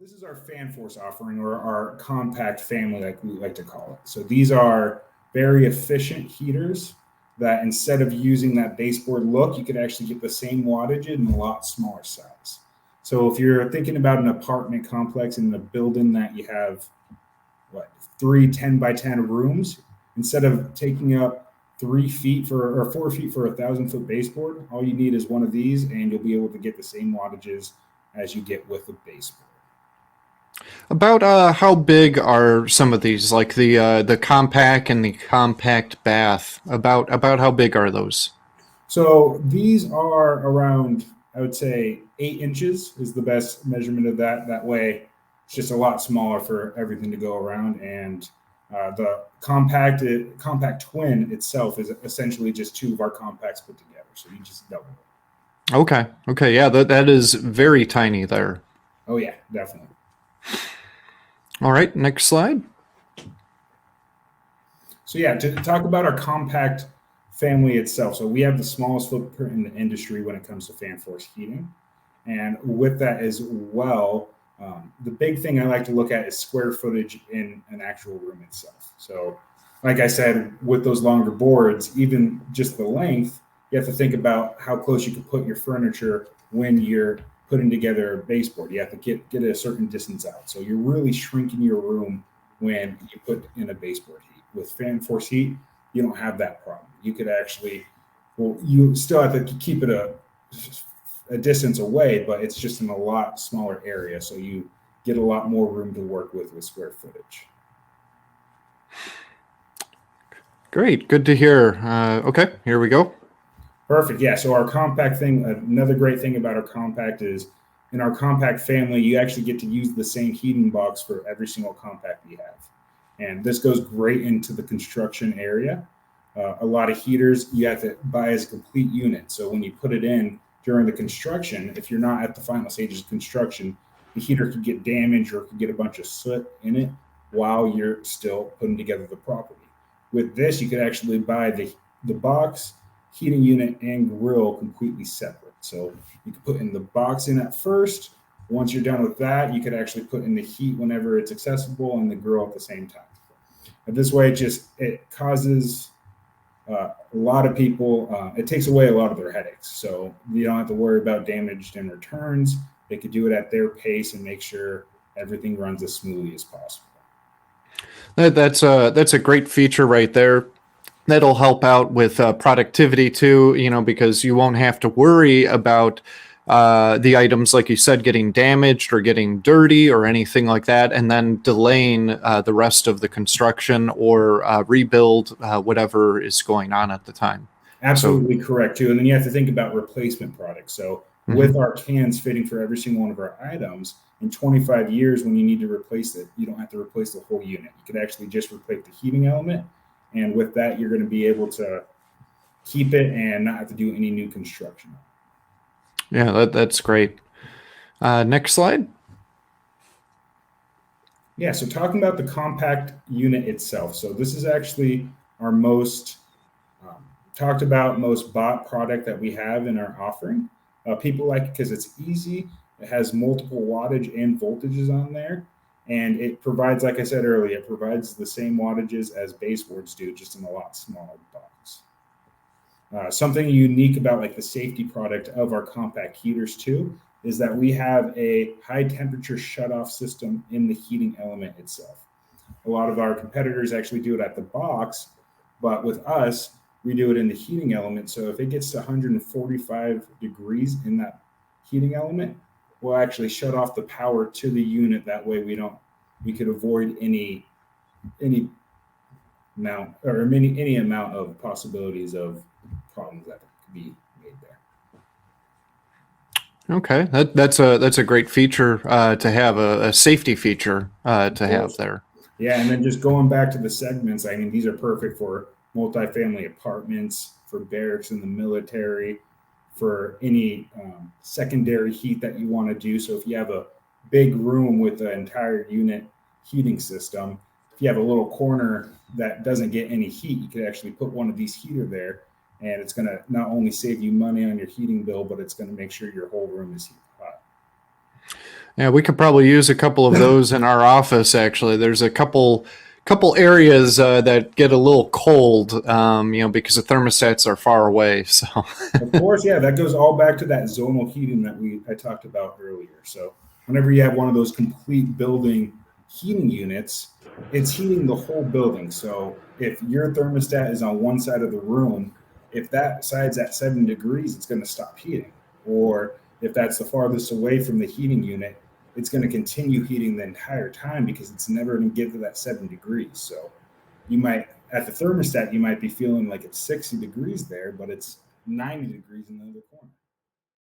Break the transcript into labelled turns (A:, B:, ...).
A: This is our fan force offering or our compact family, like we like to call it. So these are very efficient heaters that instead of using that baseboard look, you could actually get the same wattage in a lot smaller size. So if you're thinking about an apartment complex in a building that you have what three 10 by 10 rooms, instead of taking up 3 feet for or 4 feet for 1,000 foot baseboard, all you need is one of these, and you'll be able to get the same wattages as you get with the baseboard.
B: About how big are some of these, like the compact and the compact bath? About how big are those?
A: So these are around, I would say, 8 inches is the best measurement of that. That way, it's just a lot smaller for everything to go around. And the compact twin itself is essentially just two of our compacts put together. So you just double it.
B: Okay, okay, yeah, that is very tiny there.
A: Oh yeah, definitely.
B: All right, next slide.
A: So yeah, to talk about our compact family itself. So we have the smallest footprint in the industry when it comes to fan force heating. And with that as well, the big thing I like to look at is square footage in an actual room itself. So, like I said, with those longer boards, even just the length, you have to think about how close you can put your furniture when you're putting together a baseboard. You have to get a certain distance out. So you're really shrinking your room when you put in a baseboard heat. With fan force heat, you don't have that problem. You could actually, well, you still have to keep it a distance away, but it's just in a lot smaller area. So you get a lot more room to work with square footage.
B: Great, good to hear. Okay, here we go.
A: Perfect. Yeah. So our compact thing, another great thing about our compact is in our compact family, you actually get to use the same heating box for every single compact you have. And this goes great into the construction area. A lot of heaters you have to buy as a complete unit. So when you put it in during the construction, if you're not at the final stages of construction, the heater could get damaged or could get a bunch of soot in it while you're still putting together the property. With this, you could actually buy the box, heating unit, and grill completely separate. So you could put in the box in at first. Once you're done with that, you could actually put in the heat whenever it's accessible and the grill at the same time. And this way, it causes a lot of people. It takes away a lot of their headaches. So you don't have to worry about damaged and returns. They could do it at their pace and make sure everything runs as smoothly as possible.
B: That's a great feature right there. That'll help out with productivity too, because you won't have to worry about the items, like you said, getting damaged or getting dirty or anything like that, and then delaying the rest of the construction or rebuild, whatever is going on at the time. So,
A: Absolutely correct too. And then you have to think about replacement products. So with
B: mhm.
A: our cans fitting for every single one of our items, in 25 years, when you need to replace it, you don't have to replace the whole unit. You could actually just replace the heating element. And with that, you're going to be able to keep it and not have to do any new construction.
B: Yeah, that's great. Next slide.
A: Yeah, so talking about the compact unit itself. So this is actually our most talked about, most bought product that we have in our offering. People like it because it's easy. It has multiple wattage and voltages on there. And it provides, like I said earlier, it provides the same wattages as baseboards do, just in a lot smaller box. Something unique about like the safety product of our compact heaters too is that we have a high temperature shutoff system in the heating element itself. A lot of our competitors actually do it at the box, but with us, we do it in the heating element. So if it gets to 145 degrees in that heating element, we'll actually shut off the power to the unit. That way we could avoid any any amount of possibilities of problems that could be made there.
B: Okay, that's a great feature to have, a safety feature
A: Of
B: to have
A: course.
B: there.
A: Yeah, and then just going back to the segments, I mean, these are perfect for multifamily apartments, for barracks in the military, for any secondary heat that you want to do. So if you have a big room with an entire unit heating system, if you have a little corner that doesn't get any heat, you could actually put one of these heater there, and it's going to not only save you money on your heating bill, but it's going to make sure your whole room is heat hot.
B: Yeah, we could probably use a couple of those in our office. Actually, there's a couple areas that get a little cold, because the thermostats are far away. So
A: Of course, yeah, that goes all back to that zonal heating that I talked about earlier. So whenever you have one of those complete building heating units, it's heating the whole building. So if your thermostat is on one side of the room, if that side's at 7 degrees, it's going to stop heating. Or if that's the farthest away from the heating unit, it's going to continue heating the entire time because it's never going to get to that 7 degrees. So you might, at the thermostat, you might be feeling like it's 60 degrees there, but it's 90 degrees in the other corner.